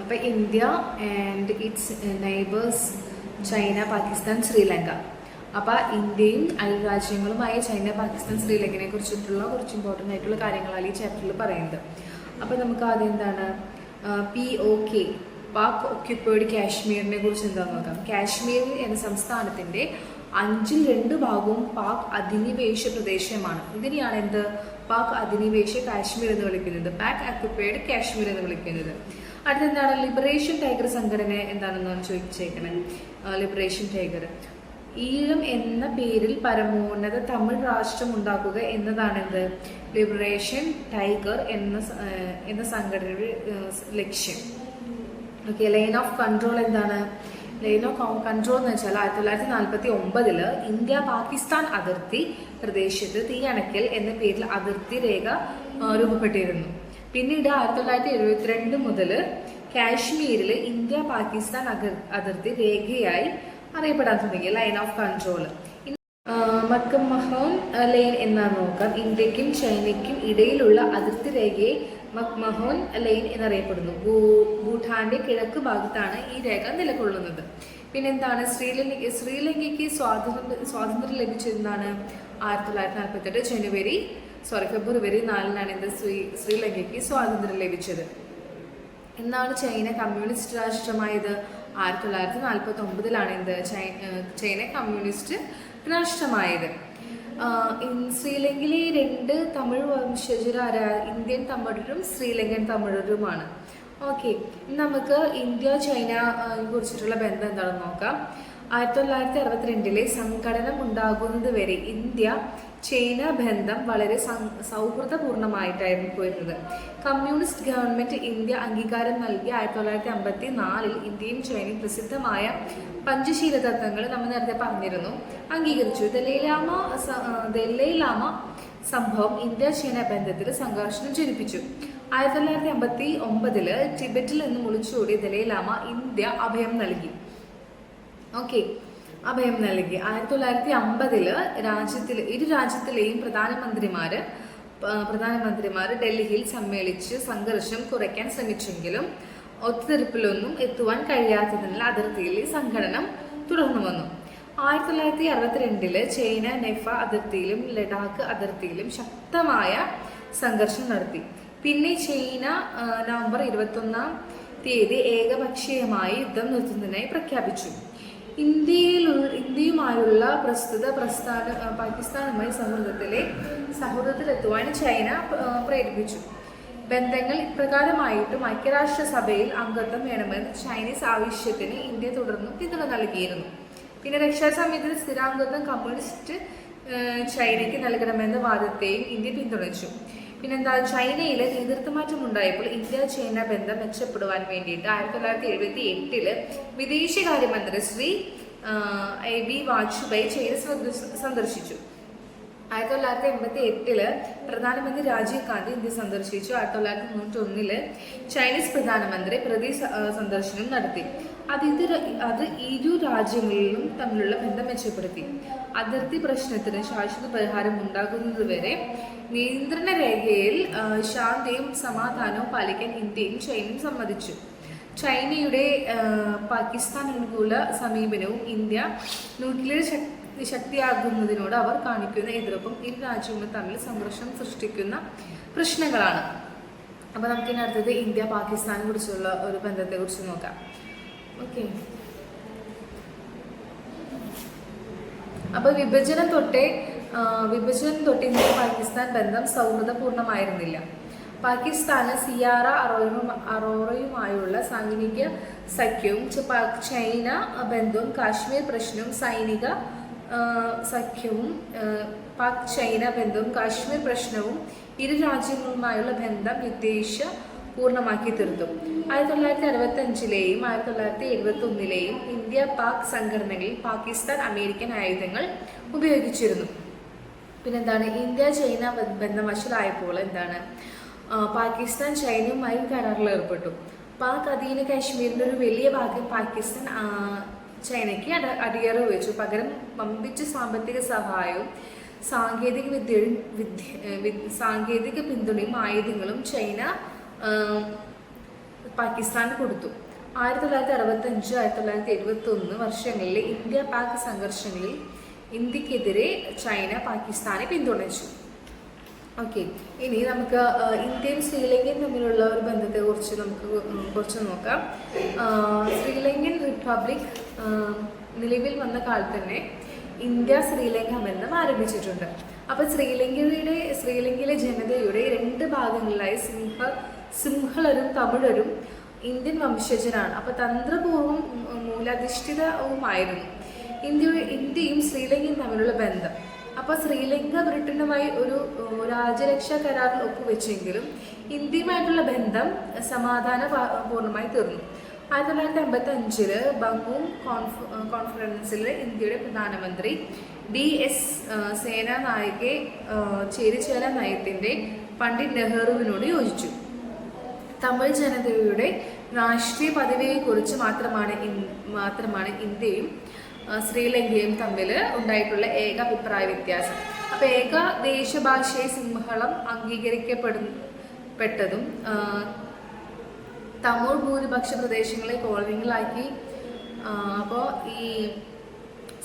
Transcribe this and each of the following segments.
അപ്പോൾ India and it's neighbours China, Pakistan, Sri Lanka. അപ്പോൾ ഇന്ത്യയും അയൽരാജ്യങ്ങളുമായ ചൈന, പാകിസ്ഥാൻ, ശ്രീലങ്കയെ കുറിച്ചിട്ടുള്ള കുറച്ച് ഇമ്പോർട്ടൻ്റ് ആയിട്ടുള്ള കാര്യങ്ങളാണ് ഈ ചാപ്റ്ററിൽ പറയുന്നത്. അപ്പോൾ നമുക്ക് ആദ്യം എന്താണ് POK, പാക് ഒക്യുപ്പൈഡ് കാശ്മീരിനെ കുറിച്ച് എന്താണെന്ന് നോക്കാം. കാശ്മീർ എന്ന സംസ്ഥാനത്തിൻ്റെ 2/5 ഭാഗവും പാക് അധിനിവേശ പ്രദേശമാണ്. ഇതിനെയാണ് എന്ത് പാക് അധിനിവേശ കാശ്മീർ എന്ന് വിളിക്കുന്നത്, പാക് ഒക്യുപ്പൈഡ് കാശ്മീർ എന്ന് വിളിക്കുന്നത്. അടുത്തെന്താണ് ലിബറേഷൻ ടൈഗർ സംഘടന എന്താണെന്നാണ് ചോദിച്ചേക്കണേ. ലിബറേഷൻ ടൈഗർ ഈഴം എന്ന പേരിൽ പരമോന്നത തമിഴ് രാഷ്ട്രം ഉണ്ടാക്കുക എന്നതാണ് എന്ത് ലിബറേഷൻ ടൈഗർ എന്ന സംഘടനയുടെ ലക്ഷ്യം. ഓക്കെ, ലൈൻ ഓഫ് കൺട്രോൾ എന്താണ്? ലൈൻ ഓഫ് കൺട്രോൾ എന്ന് വെച്ചാൽ 1949 ഇന്ത്യ പാകിസ്ഥാൻ അതിർത്തി പ്രദേശത്ത് തീയണക്കൽ എന്ന പേരിൽ അതിർത്തി രേഖ രൂപപ്പെട്ടിരുന്നു. പിന്നീട് 1972 മുതൽ കാശ്മീരിൽ ഇന്ത്യ പാകിസ്ഥാൻ അതിർത്തി രേഖയായി അറിയപ്പെടാൻ തുടങ്ങി, line of control. McMahon line എന്നാണ് നോക്കാം. ഇന്ത്യക്കും ചൈനയ്ക്കും ഇടയിലുള്ള അതിർത്തി രേഖയെ മക്മഹോൺ ലൈൻ എന്നറിയപ്പെടുന്നു. ഭൂട്ടാന്റെ കിഴക്ക് ഭാഗത്താണ് ഈ രേഖ നിലകൊള്ളുന്നത്. പിന്നെന്താണ് ശ്രീലങ്കയ്ക്ക് സ്വാതന്ത്ര്യം ലഭിച്ചതെന്നാണ് 1948 ഫെബ്രുവരി 4 എന്ത് ശ്രീലങ്കയ്ക്ക് സ്വാതന്ത്ര്യം ലഭിച്ചത്. എന്നാണ് ചൈന കമ്മ്യൂണിസ്റ്റ് രാഷ്ട്രമായത്? 1949 എന്ത് ചൈന കമ്മ്യൂണിസ്റ്റ് രാഷ്ട്രമായത്. ശ്രീലങ്കയിലെ 2 തമിഴ് വംശജരായ ഇന്ത്യൻ തമിഴരും ശ്രീലങ്കൻ തമിഴരുമാണ്. ഓക്കെ, നമുക്ക് ഇന്ത്യ ചൈന കുറിച്ചിട്ടുള്ള ബന്ധം എന്താണെന്ന് നോക്കാം. 1962 സംഘടനം ഉണ്ടാകുന്നത് വരെ ഇന്ത്യ ചൈന ബന്ധം വളരെ സൗഹൃദപൂർണമായിട്ടായിരുന്നു പോയിരുന്നത്. കമ്മ്യൂണിസ്റ്റ് ഗവൺമെന്റ് ഇന്ത്യ അംഗീകാരം നൽകി 1954 ഇന്ത്യയും ചൈനയും പ്രസിദ്ധമായ പഞ്ചശീല തത്വങ്ങൾ നമ്മൾ നേരത്തെ പറഞ്ഞിരുന്നു അംഗീകരിച്ചു. ദലൈലാമ സംഭവം ഇന്ത്യ ചൈന ബന്ധത്തിൽ സംഘർഷം ജനിപ്പിച്ചു. 1959 ടിബറ്റിൽ നിന്ന് ഒളിച്ചോടിയ ദലൈലാമ ഇന്ത്യ അഭയം നൽകി. ഓക്കെ, അഭയം നൽകി. 1950 ഇരു രാജ്യത്തിലെയും പ്രധാനമന്ത്രിമാർ ഡൽഹിയിൽ സമ്മേളിച്ച് സംഘർഷം കുറയ്ക്കാൻ ശ്രമിച്ചെങ്കിലും ഒത്തുതീർപ്പിലൊന്നും എത്തുവാൻ കഴിയാത്തതിനാൽ അതിർത്തിയിൽ സംഘടനം തുടർന്നു വന്നു. 1962 ചൈന നെഫ അതിർത്തിയിലും ലഡാക്ക് അതിർത്തിയിലും ശക്തമായ സംഘർഷം നടത്തി. പിന്നെ ചൈന നവംബർ 21 ഏകപക്ഷീയമായി യുദ്ധം നിർത്തുന്നതിനായി പ്രഖ്യാപിച്ചു. ഇന്ത്യയുമായുള്ള പ്രസ്തുത പാകിസ്ഥാനുമായി സൗഹൃദത്തിലെത്തുവാൻ ചൈന പ്രേരിപ്പിച്ചു. ബന്ധങ്ങൾ ഇപ്രകാരമായിട്ടും ഐക്യരാഷ്ട്രസഭയിൽ അംഗത്വം വേണമെന്ന് ചൈനീസ് ആവശ്യത്തിന് ഇന്ത്യ തുടർന്നും പിന്തുണ നൽകിയിരുന്നു. പിന്നെ രക്ഷാസമിതിയിൽ സ്ഥിരാംഗത്വം കമ്മ്യൂണിസ്റ്റ് ചൈനയ്ക്ക് നൽകണമെന്ന വാദത്തെയും ഇന്ത്യ പിന്തുണച്ചു. പിന്നെന്താ, ചൈനയിൽ നേതൃത്വമാറ്റം ഉണ്ടായപ്പോൾ ഇന്ത്യ ചൈന ബന്ധം മെച്ചപ്പെടുവാൻ വേണ്ടിയിട്ട് 1978 വിദേശകാര്യമന്ത്രി ശ്രീ AB വാജ്പേയി ചൈന സന്ദർശിച്ചു. 1988 പ്രധാനമന്ത്രി രാജീവ് ഗാന്ധി ഇന്ത്യ സന്ദർശിച്ചു. 1991 ചൈനീസ് പ്രധാനമന്ത്രി സന്ദർശനം നടത്തി. അത് ഇരു രാജ്യങ്ങളിലും തമ്മിലുള്ള ബന്ധം മെച്ചപ്പെടുത്തി. അതിർത്തി പ്രശ്നത്തിന് ശാശ്വത പരിഹാരം ഉണ്ടാകുന്നതുവരെ നിയന്ത്രണ രേഖയിൽ ശാന്തിയും സമാധാനവും പാലിക്കാൻ ഇന്ത്യയും ചൈനയും സമ്മതിച്ചു. ചൈനയുടെ പാകിസ്ഥാൻ അനുകൂല സമീപനവും ഇന്ത്യ ന്യൂക്ലിയർ ശക്തിയാകുന്നതിനോട് അവർ കാണിക്കുന്ന എതിർപ്പും ഇരു രാജ്യങ്ങളും തമ്മിൽ സംഘർഷം സൃഷ്ടിക്കുന്ന പ്രശ്നങ്ങളാണ്. അപ്പോൾ നമുക്കിനി അടുത്തത് ഇന്ത്യ പാകിസ്ഥാനെ കുറിച്ചുള്ള ഒരു ബന്ധത്തെ കുറിച്ച് നോക്കാം. ഓക്കെ, അപ്പോൾ വിഭജനം തൊട്ട് ഇന്ത്യ പാകിസ്ഥാൻ ബന്ധം സൗഹൃദപൂർണമായിരുന്നില്ല. പാകിസ്ഥാന് സിയാറ അറോറയുമായുള്ള സൈനിക സഖ്യവും ചൈന ബന്ധവും കാശ്മീർ പ്രശ്നവും സൈനിക സഖ്യവും പാക് ചൈന ബന്ധവും കാശ്മീർ പ്രശ്നവും ഇരു രാജ്യങ്ങളുമായുള്ള ബന്ധം പൂർണ്ണമാക്കി തീർത്തു. 1965 1971 ഇന്ത്യ പാക് സംഘടനകളിൽ പാകിസ്ഥാൻ അമേരിക്കൻ ആയുധങ്ങൾ ഉപയോഗിച്ചിരുന്നു. പിന്നെന്താണ്, ഇന്ത്യ ചൈന ബന്ധം വഷളായപ്പോൾ എന്താണ് പാകിസ്ഥാൻ ചൈനയുമായി കരാറിൽ ഏർപ്പെട്ടു. പാക് അധീന കാശ്മീരിൻ്റെ ഒരു വലിയ ഭാഗം പാകിസ്ഥാൻ ചൈനയ്ക്ക് അടിയറവ് വെച്ചു. പകരം വമ്പിച്ച സാമ്പത്തിക സഹായവും സാങ്കേതിക പിന്തുണയും ആയുധങ്ങളും ചൈന പാകിസ്ഥാൻ കൊടുത്തു. 1965, 1971 വർഷങ്ങളിലെ ഇന്ത്യ പാക് സംഘർഷങ്ങളിൽ ഇന്ത്യക്കെതിരെ ചൈന പാകിസ്ഥാനെ പിന്തുണച്ചു. ഓക്കെ, ഇനി നമുക്ക് ഇന്ത്യയും ശ്രീലങ്കയും തമ്മിലുള്ള ഒരു ബന്ധത്തെക്കുറിച്ച് നമുക്ക് കുറച്ച് നോക്കാം. ശ്രീലങ്കൻ റിപ്പബ്ലിക് നിലവിൽ വന്ന കാലത്ത് തന്നെ ഇന്ത്യ ശ്രീലങ്ക ബന്ധം ആരംഭിച്ചിട്ടുണ്ട്. അപ്പോൾ ശ്രീലങ്കയിലെ ജനതയുടെ 2 ഭാഗങ്ങളിലായി സിംഹളരും തമിഴരും ഇന്ത്യൻ വംശജരാണ്. അപ്പോൾ തന്ത്രപൂർവ്വം മൂലാധിഷ്ഠിതവുമായിരുന്നു ഇന്ത്യയും ശ്രീലങ്കയും തമ്മിലുള്ള ബന്ധം. അപ്പോൾ ശ്രീലങ്ക ബ്രിട്ടനുമായി ഒരു രാജ്യരക്ഷാ കരാറിൽ ഒപ്പുവെച്ചെങ്കിലും ഇന്ത്യയുമായിട്ടുള്ള ബന്ധം സമാധാനപൂർണ്ണമായി തീർന്നു. 1955 ബംഗൂം കോൺഫറൻസിൽ ഇന്ത്യയുടെ പ്രധാനമന്ത്രി DS സേനാനായകെ ചേരിചേര നയത്തിൻ്റെ പണ്ഡിറ്റ് നെഹ്റുവിനോട് യോജിച്ചു. തമിഴ് ജനതയുടെ രാഷ്ട്രീയ പദവിയെക്കുറിച്ച് മാത്രമാണ് ഇന്ത്യയും ശ്രീലങ്കയും തമ്മിൽ ഉണ്ടായിട്ടുള്ള ഏക അഭിപ്രായ വ്യത്യാസം. അപ്പോൾ ഏക ദേശഭാഷയെ സിംഹളം അംഗീകരിക്കപ്പെട്ടതും തമിഴ് ഭൂരിപക്ഷ പ്രദേശങ്ങളെ കോളനികളാക്കി. അപ്പോൾ ഈ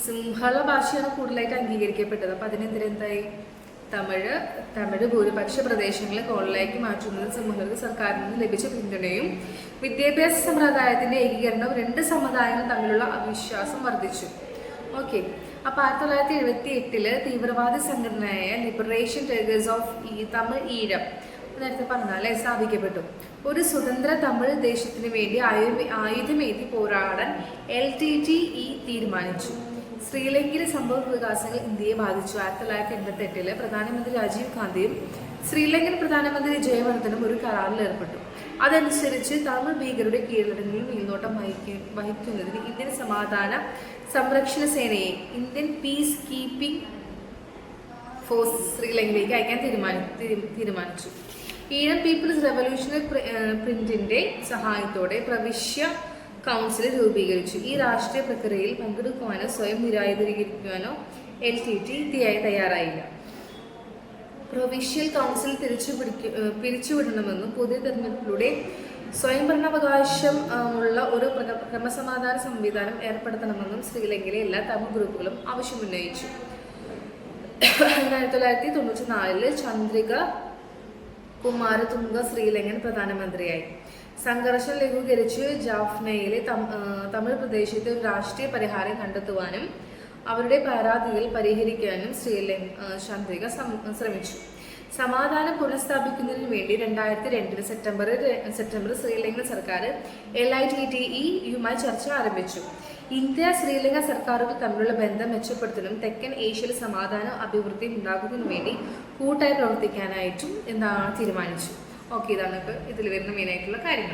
സിംഹള ഭാഷയാണ് കൂടുതലായിട്ട് അംഗീകരിക്കപ്പെട്ടത്. അപ്പോൾ അതിനെതിരെ എന്തായി? തമിഴ് ഭൂരിപക്ഷ പ്രദേശങ്ങളെ കോളനിയാക്കി മാറ്റുന്നത് സിംഹള സർക്കാരിൽ നിന്ന് ലഭിച്ച പിന്തുണയും വിദ്യാഭ്യാസ സമ്പ്രദായത്തിന്റെ ഏകീകരണവും 2 സമുദായങ്ങൾ തമ്മിലുള്ള അവിശ്വാസം വർദ്ധിച്ചു. ഓക്കെ, അപ്പോൾ 1978 തീവ്രവാദി സംഘടനയായ liberation tigers of Tamil Eelam നേരത്തെ പറഞ്ഞാലേ സ്ഥാപിക്കപ്പെട്ടു. ഒരു സ്വതന്ത്ര തമിഴ് ദേശത്തിന് വേണ്ടി ആയുധമേന്തി പോരാടാൻ LTTE തീരുമാനിച്ചു. ശ്രീലങ്കയിലെ സംഭവ വികാസങ്ങൾ ഇന്ത്യയെ ബാധിച്ചു. 1988 പ്രധാനമന്ത്രി രാജീവ് ഗാന്ധിയും ശ്രീലങ്കൻ പ്രധാനമന്ത്രി ജയവർദ്ധനും ഒരു കരാറിൽ ഏർപ്പെട്ടു. അതനുസരിച്ച് തമിഴ് ഭീകരരുടെ കീഴടങ്ങലിൽ മേൽനോട്ടം വഹിക്കുന്നതിന് ഇന്ത്യൻ സമാധാന സംരക്ഷണ സേനയെ ഇന്ത്യൻ പീസ് കീപ്പിംഗ് ഫോഴ്സ് ശ്രീലങ്കയിലേക്ക് അയക്കാൻ തീരുമാനിച്ചു. ഈഴം പീപ്പിൾസ് റെവല്യൂഷണറി ഫ്രണ്ടിന്റെ സഹായത്തോടെ പ്രവിശ്യ കൗൺസിൽ രൂപീകരിച്ചു. ഈ രാഷ്ട്രീയ പ്രക്രിയയിൽ പങ്കെടുക്കുവാനോ സ്വയം നിരായുധീകരിക്കുവാനോ LTTE തയ്യാറായില്ല. പ്രൊവിഷ്യൽ കൗൺസിൽ പിരിച്ചുവിടണമെന്നും പുതിയ തെരഞ്ഞെടുപ്പിലൂടെ സ്വയംഭരണാവകാശം ഉള്ള ഒരു ക്രമസമാധാന സംവിധാനം ഏർപ്പെടുത്തണമെന്നും ശ്രീലങ്കയിലെ എല്ലാ തമിഴ് ഗ്രൂപ്പുകളും ആവശ്യമുന്നയിച്ചു. 1994 ചന്ദ്രിക കുമാരതുംഗ ശ്രീലങ്കൻ പ്രധാനമന്ത്രിയായി. സംഘർഷം ലഘൂകരിച്ച് ജാഫ്നയിലെ തമിഴ് പ്രദേശത്ത് ഒരു രാഷ്ട്രീയ പരിഹാരം കണ്ടെത്തുവാനും അവരുടെ പരാതികൾ പരിഹരിക്കാനും ചന്ദ്രിക ശ്രമിച്ചു. സമാധാനം പുനഃസ്ഥാപിക്കുന്നതിന് വേണ്ടി 2002 സെപ്റ്റംബർ ശ്രീലങ്കൻ സർക്കാർ LTTE-യുമായി ചർച്ച ആരംഭിച്ചു. ഇന്ത്യ ശ്രീലങ്ക സർക്കാരുകൾ തമ്മിലുള്ള ബന്ധം മെച്ചപ്പെടുത്തുന്നതിനും തെക്കൻ ഏഷ്യയിൽ സമാധാനം അഭിവൃദ്ധിയും ഉണ്ടാക്കുന്നതിനു വേണ്ടി കൂട്ടായി പ്രവർത്തിക്കാനായിട്ടും തീരുമാനിച്ചു. ഓക്കെ, ഇതാണ് ഇതിൽ വരുന്ന മെയിനായിട്ടുള്ള കാര്യങ്ങൾ.